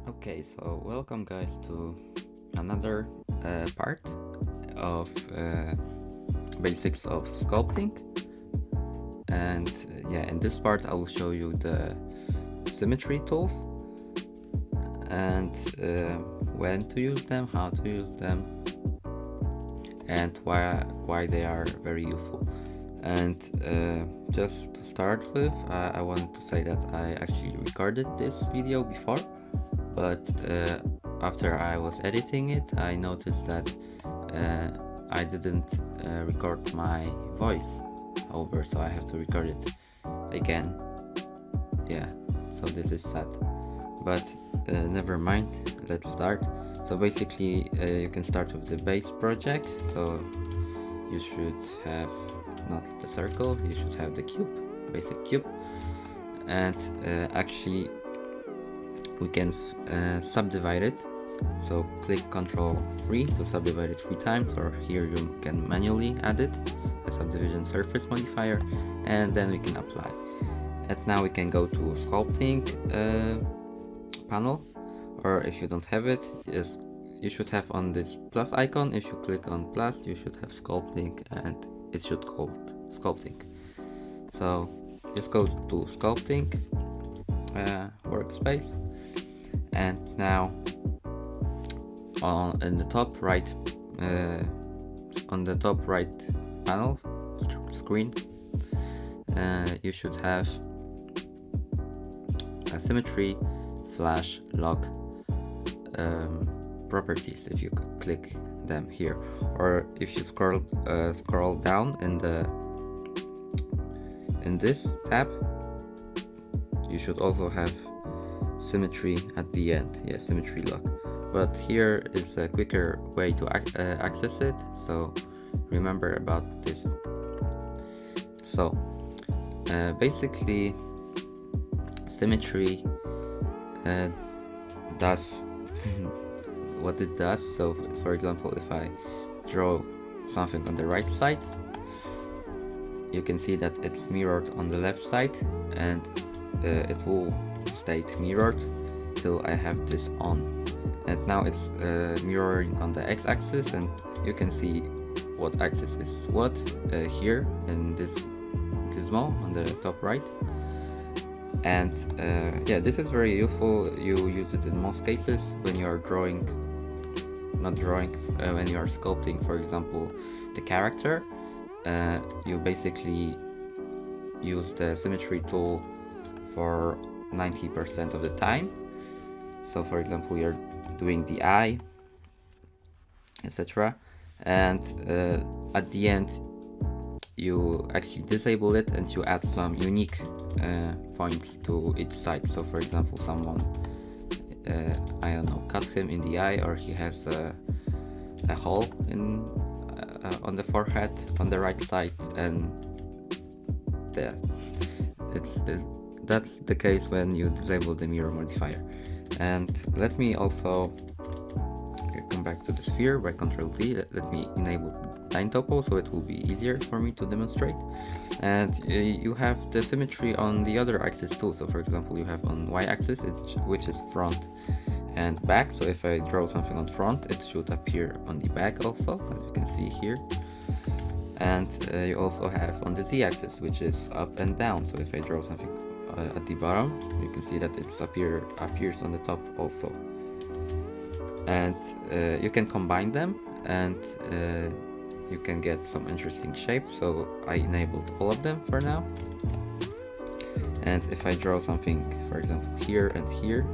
Okay, so welcome guys to another part of basics of sculpting, and yeah, in this part I will show you the symmetry tools and when to use them, how to use them, and why they are very useful. And just to start with, I wanted to say that I actually recorded this video before, but after I was editing it, I noticed that I didn't record my voice over, so I have to record it again. Yeah, so this is sad, but never mind, let's start. So basically you can start with the base project. So you should have not the circle, you should have the cube, basic cube, and actually we can subdivide it. So click Ctrl+3 to subdivide it 3 times, or here you can manually add it, the subdivision surface modifier, and then we can apply. And now we can go to sculpting panel, or if you don't have it, you should have on this plus icon. If you click on plus, you should have sculpting, and it should call sculpting. So just go to sculpting workspace, and now on the top right panel screen, you should have a SymmetryLock properties. If you click them here, or if you scroll down in this tab, you should also have symmetry at the end. Yeah, SymmetryLock. But here is a quicker way to access it, so remember about this. So basically symmetry does what it does. So for example, if I draw something on the right side, you can see that it's mirrored on the left side, and it will stay mirrored till I have this on. And now it's mirroring on the x-axis, and you can see what axis is what here in this gizmo on the top right. And yeah, this is very useful. You use it in most cases when you are when you are sculpting, for example, the character. You basically use the symmetry tool for 90% of the time. So for example, you're doing the eye, etc., and at the end you actually disable it, and you add some unique points to each side. So for example, someone I don't know, cut him in the eye, or he has a hole in on the forehead on the right side, and there that's the case when you disable the mirror modifier. And let me also come back to the sphere by Ctrl+Z. Let me enable line topo, so it will be easier for me to demonstrate. And you have the symmetry on the other axis too. So for example, you have on y-axis, which is front and back. So if I draw something on front, it should appear on the back also, as you can see here. And you also have on the z-axis, which is up and down. So if I draw something at the bottom, you can see that it appears on the top also. And you can combine them, and you can get some interesting shapes. So I enabled all of them for now. And if I draw something, for example, here and here,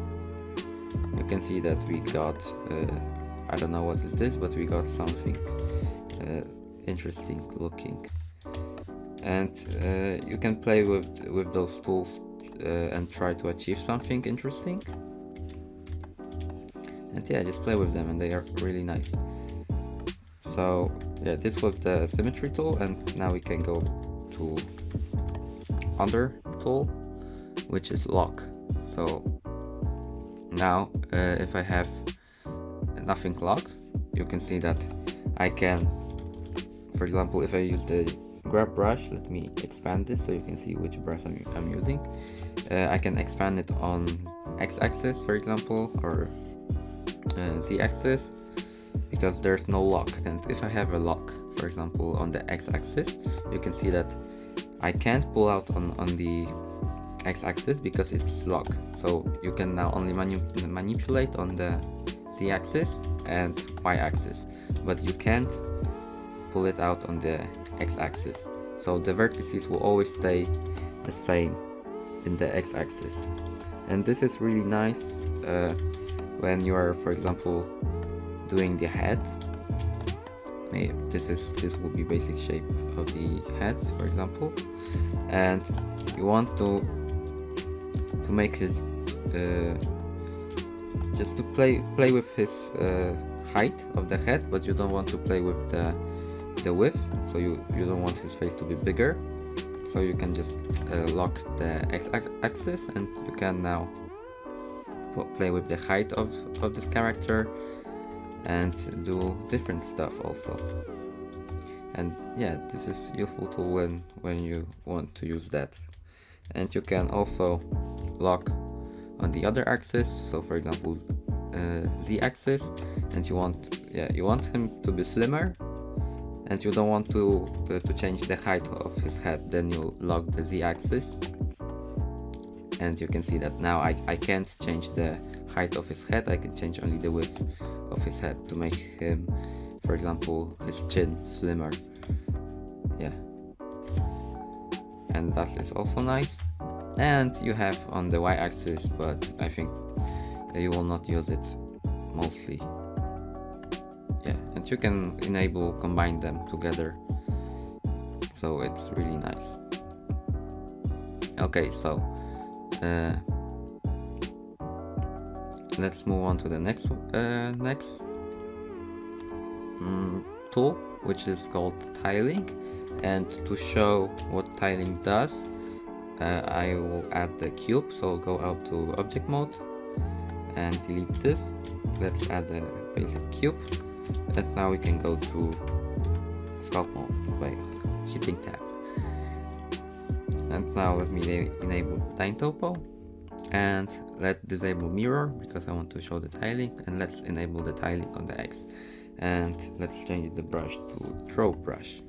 you can see that we got I don't know what is this, but we got something interesting looking. And you can play with those tools and try to achieve something interesting. And yeah, just play with them, and they are really nice. So yeah, this was the symmetry tool, and now we can go to other tool, which is lock. So now if I have nothing locked, you can see that I can, for example, if I use the grab brush, let me expand this so you can see which brush I'm using. I can expand it on x-axis, for example, or z-axis, because there's no lock. And if I have a lock, for example, on the x-axis, you can see that I can't pull out on the x-axis because it's locked. So you can now only manipulate on the z-axis and y-axis, but you can't pull it out on the x-axis. So the vertices will always stay the same in the x-axis. And this is really nice when you are, for example, doing the head. This will be basic shape of the head, for example, and you want to make his just to play with his height of the head, but you don't want to play with the width, so you don't want his face to be bigger. So you can just lock the x-axis, and you can now play with the height of this character and do different stuff also. And yeah, this is useful tool when you want to use that. And you can also lock on the other axis, so for example z-axis, and you want him to be slimmer, and you don't want to change the height of his head. Then you lock the z-axis, and you can see that now I can't change the height of his head. I can change only the width of his head to make him, for example, his chin slimmer. Yeah, and that is also nice. And you have on the y-axis, but I think you will not use it mostly. Yeah, and you can combine them together, so it's really nice. Okay, so let's move on to the next tool, which is called tiling. And to show what tiling does, I will add the cube. So go out to object mode and delete this. Let's add a basic cube, and now we can go to sculpt mode by hitting tab. And now let me enable time topo, and let's disable mirror because I want to show the tiling, and let's enable the tiling on the X, and let's change the brush to draw brush.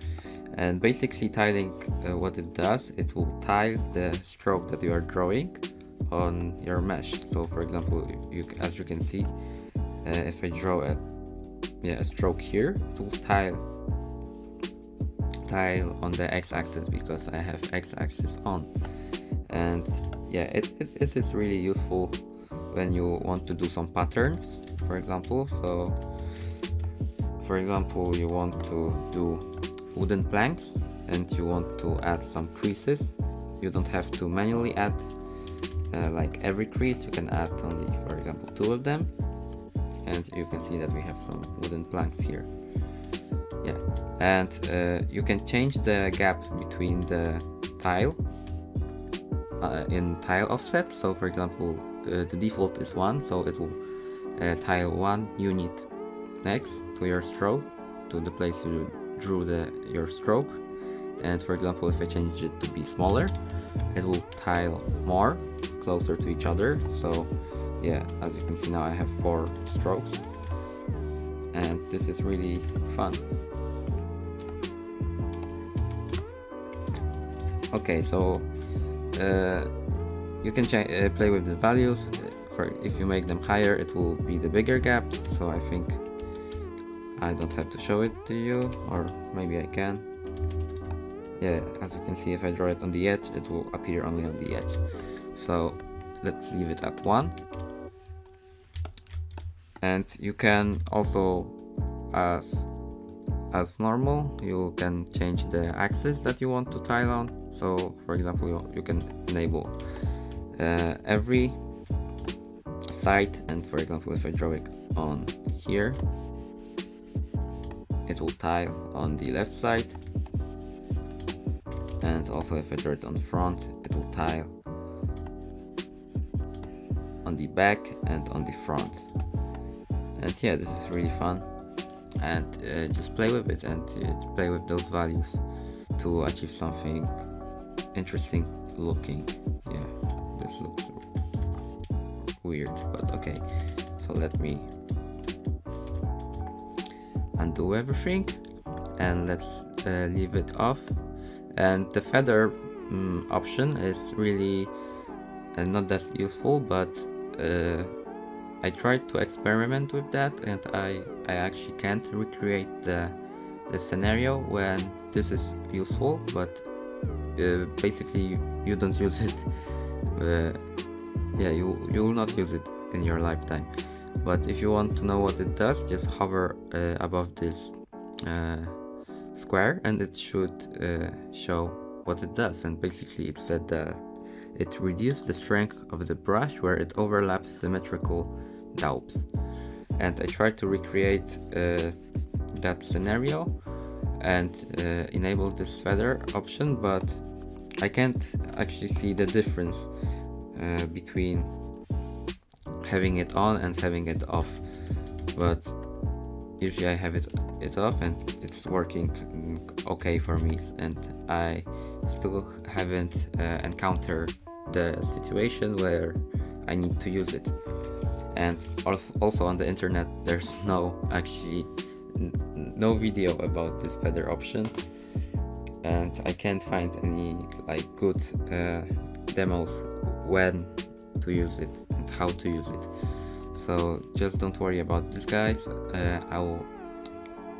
And basically tiling, what it does, it will tile the stroke that you are drawing on your mesh. So for example, as you can see, if I draw a stroke here, it will tile on the x-axis because I have x-axis on. And yeah, it is really useful when you want to do some patterns, for example. So for example, you want to do wooden planks and you want to add some creases. You don't have to manually add like every crease. You can add only, for example, 2 of them, and you can see that we have some wooden planks here. Yeah, and you can change the gap between the tile in tile offset. So for example, the default is 1, so it will tile 1 unit next to your stroke, to the place you drew your stroke. And for example, if I change it to be smaller, it will tile more closer to each other. So yeah, as you can see now I have 4 strokes, and this is really fun. Okay, so you can play with the values. If you make them higher, it will be the bigger gap. So I think I don't have to show it to you, or maybe I can. Yeah, as you can see, if I draw it on the edge, it will appear only on the edge. So let's leave it at 1. And you can also, as normal, you can change the axis that you want to tile on. So for example, you can enable every side, and for example, if I draw it on here, it will tile on the left side, and also if I draw it on front, it will tile on the back and on the front. And yeah, this is really fun, and just play with it and play with those values to achieve something interesting looking. Yeah, this looks weird, but okay. So let me undo everything, and let's leave it off. And the feather option is really not that useful, but I tried to experiment with that, and I actually can't recreate the scenario when this is useful, but basically you don't use it. Yeah, you will not use it in your lifetime. But if you want to know what it does, just hover above this square, and it should show what it does. And basically it said that it reduces the strength of the brush where it overlaps symmetrical daubs. And I tried to recreate that scenario and enable this feather option, but I can't actually see the difference between having it on and having it off. But usually I have it off, and it's working okay for me, and I still haven't encountered the situation where I need to use it. And also on the internet there's no video about this feather option, and I can't find any like good demos when to use it and how to use it. So just don't worry about this, guys.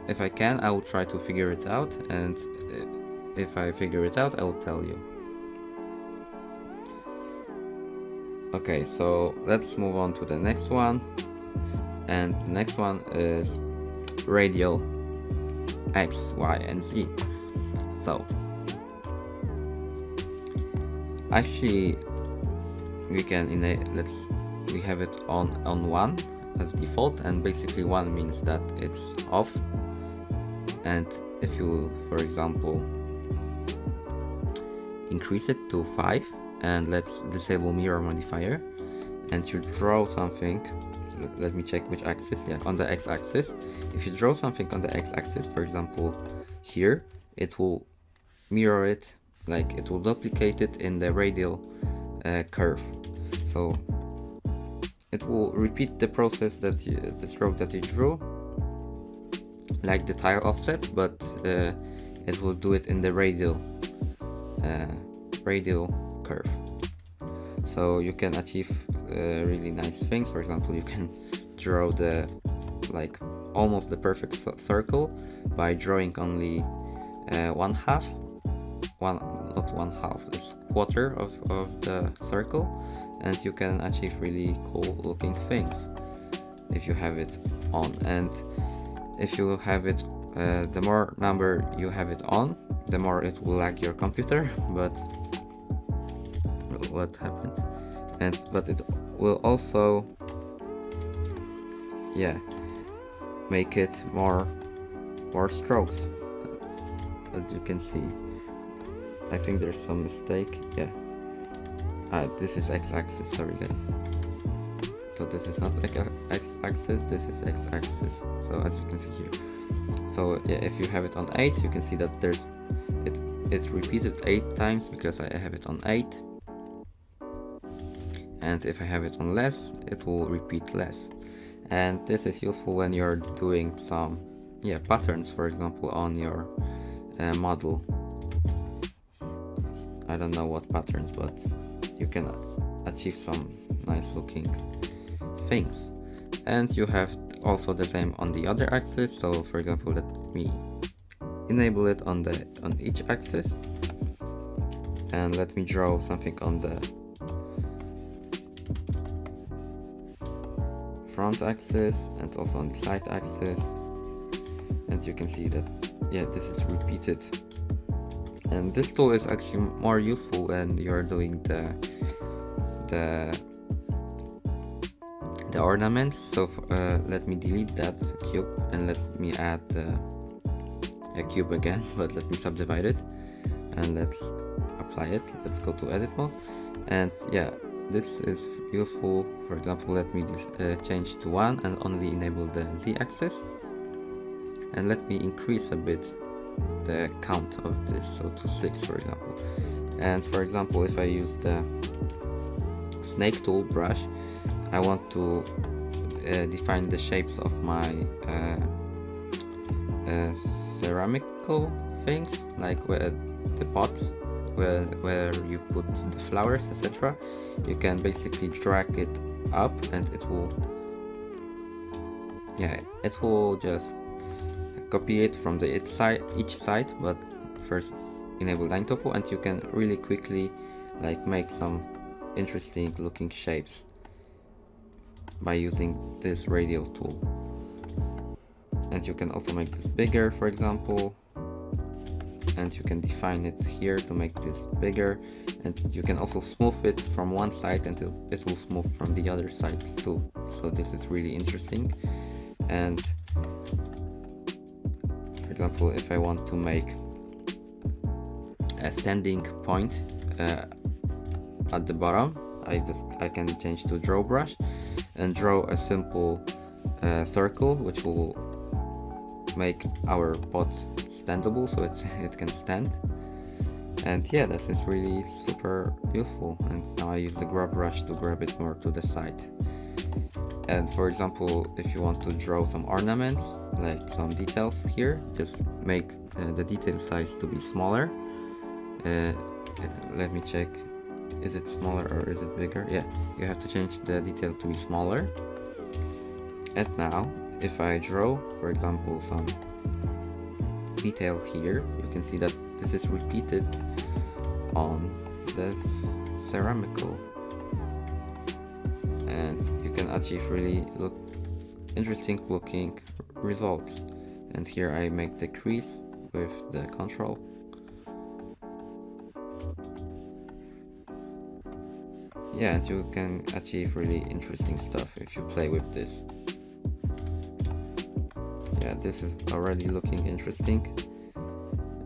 If I can, I will try to figure it out, and if I figure it out, I will tell you. Okay, so let's move on to the next one, and the next one is Radial X, Y, and Z. So actually we can we have it on 1 as default, and basically 1 means that it's off. And if you, for example, increase it to 5, and let's disable mirror modifier, and you draw something, let me check which axis, yeah, on the x-axis. If you draw something on the x-axis, for example here, it will mirror it, like it will duplicate it in the radial curve. So it will repeat the process that the stroke that you drew, like the tile offset, but it will do it in the radial curve. So you can achieve really nice things. For example, you can draw the almost the perfect circle by drawing only not one half, it's quarter of the circle, and you can achieve really cool looking things if you have it on. And if you have it, the more number you have it on, the more it will lag your computer. But what happens? But it will also, yeah, make it more strokes. As you can see, I think there's some mistake. Yeah, this is x-axis, sorry guys. So this is not x-axis, this is x-axis. So as you can see here. So yeah, if you have it on 8, you can see that it repeated 8 times because I have it on 8. And if I have it on less, it will repeat less. And this is useful when you're doing some patterns, for example, on your model. I don't know what patterns, but you can achieve some nice looking things. And you have also the same on the other axis. So for example, let me enable it on each axis, and let me draw something on the front axis and also on the side axis, and you can see that this is repeated. And this tool is actually more useful when you're doing the ornaments. So let me delete that cube and let me add a cube again, but let me subdivide it and let's apply it. Let's go to edit mode, and this is useful. For example, let me change to 1 and only enable the z-axis, and let me increase a bit the count of this, so to 6 for example. And for example, if I use the snake tool brush, I want to define the shapes of my ceramical things, like where the pots where you put the flowers, etc. You can basically drag it up and it will just copy it from the each side, but first enable line topo, and you can really quickly like make some interesting looking shapes by using this radial tool. And you can also make this bigger, for example, and you can define it here to make this bigger, and you can also smooth it from one side and it will smooth from the other sides too. So this is really interesting. And for example, if I want to make a standing point at the bottom, I can change to draw brush and draw a simple circle which will make our pot standable, so it can stand. And yeah, this is really super useful. And now I use the grab brush to grab it more to the side. And for example, if you want to draw some ornaments, like some details here, just make the detail size to be smaller. Let me check, is it smaller or is it bigger? Yeah, you have to change the detail to be smaller. And now if I draw, for example, some detail here, you can see that this is repeated on the ceramical, and you can achieve really interesting looking results. And here I make the crease with the control. Yeah, and you can achieve really interesting stuff if you play with this. Yeah, this is already looking interesting.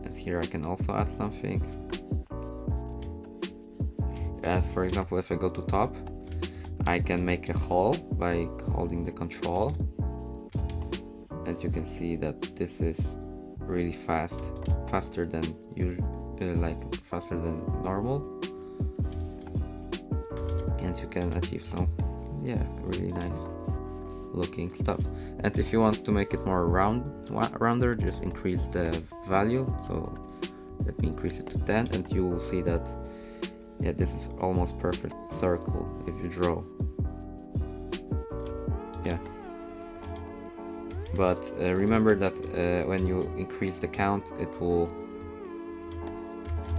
And here I can also add something. And for example, if I go to top, I can make a hole by holding the control. And you can see that this is really faster than usual, faster than normal. And you can achieve some, really nice looking stuff. And if you want to make it more rounder, just increase the value. So let me increase it to 10, and you will see that this is almost perfect circle if you draw. Yeah, but remember that when you increase the count, it will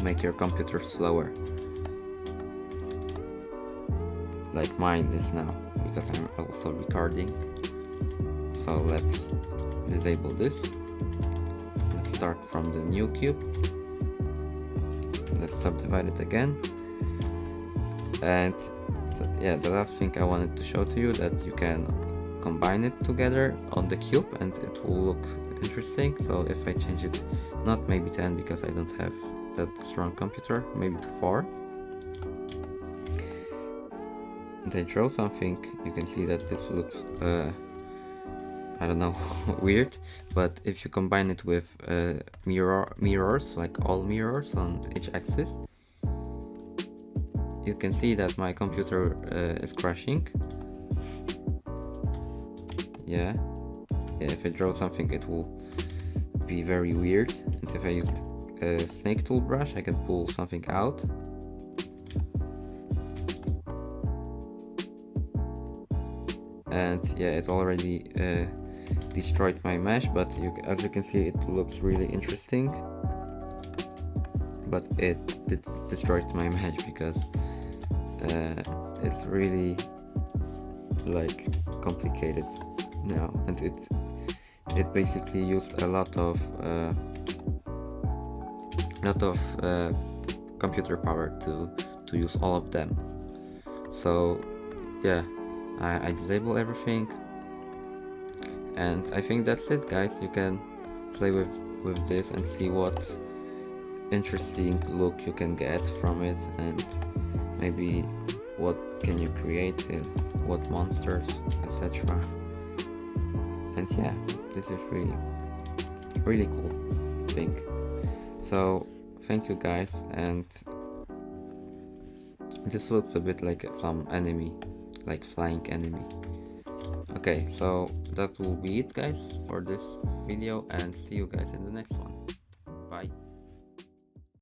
make your computer slower, like mine is now, because I'm also recording. So let's disable this. Let's start from the new cube. Let's subdivide it again. And the last thing I wanted to show to you, that you can combine it together on the cube and it will look interesting. So if I change it, not maybe 10 because I don't have that strong computer, maybe to 4. And I draw something, you can see that this looks, I don't know, weird. But if you combine it with mirrors, like all mirrors on each axis, you can see that my computer is crashing. Yeah, if I draw something, it will be very weird. And if I use a snake tool brush, I can pull something out. And it already destroyed my mesh, but as you can see, it looks really interesting. But it destroyed my mesh because it's really complicated now, and it basically used a lot of computer power to use all of them. So I disable everything, and I think that's it, guys. You can play with this and see what interesting look you can get from it, and maybe what can you create, and what monsters, etc. And this is really cool thing. So thank you, guys, and This looks a bit like some enemy, like flying enemy. Okay, so that will be it guys for this video, and see you guys in the next one. Bye.